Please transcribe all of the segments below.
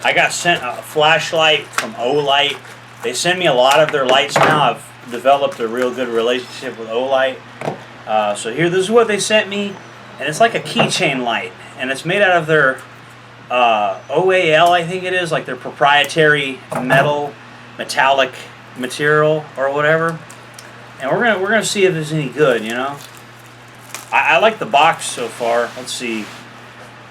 I got sent a flashlight from OLIGHT. They send me a lot of their lights now. I've developed a real good relationship with OLIGHT. So here, this is what they sent me, and it's like a keychain light, and it's made out of their OAL, I think it is, like their proprietary metallic material or whatever. And we're gonna see if it's any good, you know. I like the box so far. Let's see.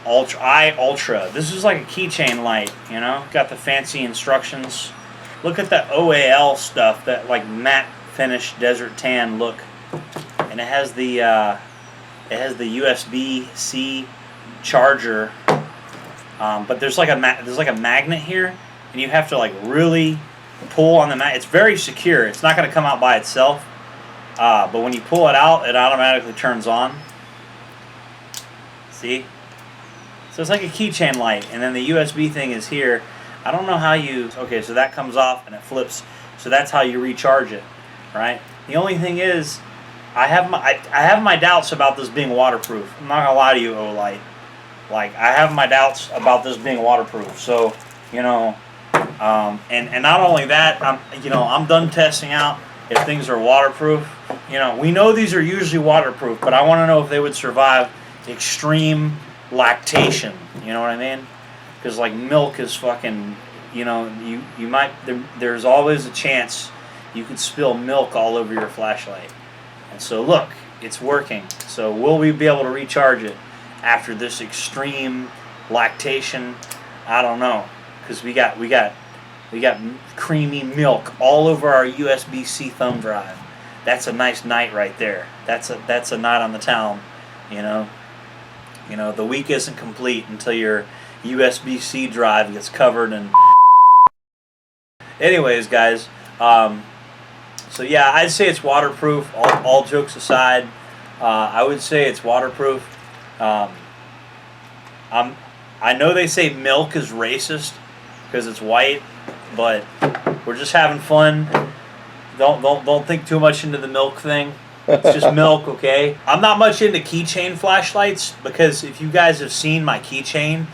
iUltra. This is like a keychain light, you know. Got the fancy instructions. Look at that OAL stuff, that like matte finish desert tan look, and it has the USB-C charger. But there's like a magnet here, and you have to like really pull on the magnet. It's very secure. It's not going to come out by itself. But when you pull it out, it automatically turns on. See? So it's like a keychain light, and then the USB thing is here. I don't know how you... Okay, so that comes off and it flips. So that's how you recharge it, right? The only thing is, I have my doubts about this being waterproof. I'm not gonna lie to you, OLIGHT. Like, I have my doubts about this being waterproof. So, you know, and not only that, I'm done testing out if things are waterproof. You know, we know these are usually waterproof, but I want to know if they would survive extreme lactation. You know what I mean? Because like milk is fucking, you know, you might, there's always a chance you could spill milk all over your flashlight. And so look, it's working. So will we be able to recharge it after this extreme lactation? I don't know, because we got creamy milk all over our USB-C thumb drive. That's a nice night right there. That's a night on the town, you know. You know, the week isn't complete until your USB-C drive gets covered in. Anyways, guys, so yeah, I'd say it's waterproof. All jokes aside, I would say it's waterproof. I know they say milk is racist because it's white, but we're just having fun. Don't think too much into the milk thing. It's just milk, okay? I'm not much into keychain flashlights because if you guys have seen my keychain,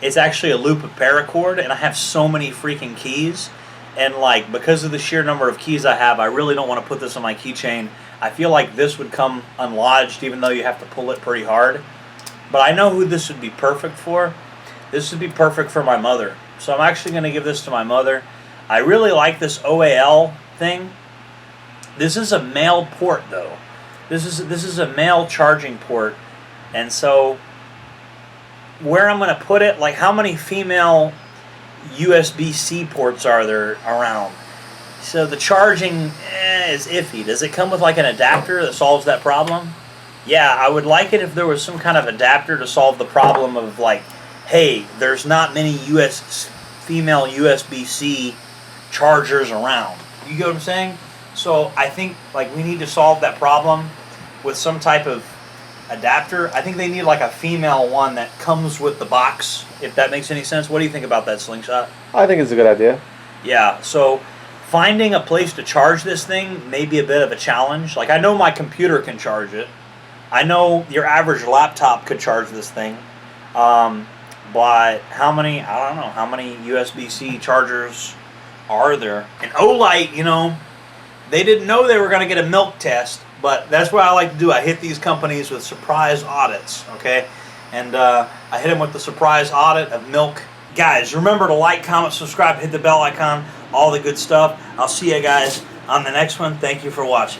it's actually a loop of paracord, and I have so many freaking keys. And like, because of the sheer number of keys I have, I really don't want to put this on my keychain. I feel like this would come unlodged even though you have to pull it pretty hard. But I know who this would be perfect for. This would be perfect for my mother. So I'm actually going to give this to my mother. I really like this OAL thing. This is a male port though. This is a male charging port. And so where I'm going to put it, like how many female USB-C ports are there around? So the charging is iffy. Does it come with like an adapter that solves that problem? Yeah, I would like it if there was some kind of adapter to solve the problem of like, hey, there's not many female USB-C chargers around. You get what I'm saying? So I think like we need to solve that problem with some type of adapter. I think they need like a female one that comes with the box, if that makes any sense. What do you think about that, Slingshot? I think it's a good idea. Yeah, so finding a place to charge this thing may be a bit of a challenge. Like I know my computer can charge it. I know your average laptop could charge this thing. But how many, I don't know, how many USB-C chargers are there? And OLIGHT, you know, they didn't know they were going to get a milk test, but that's what I like to do. I hit these companies with surprise audits, okay? And I hit them with the surprise audit of milk. Guys, remember to like, comment, subscribe, hit the bell icon, all the good stuff. I'll see you guys on the next one. Thank you for watching.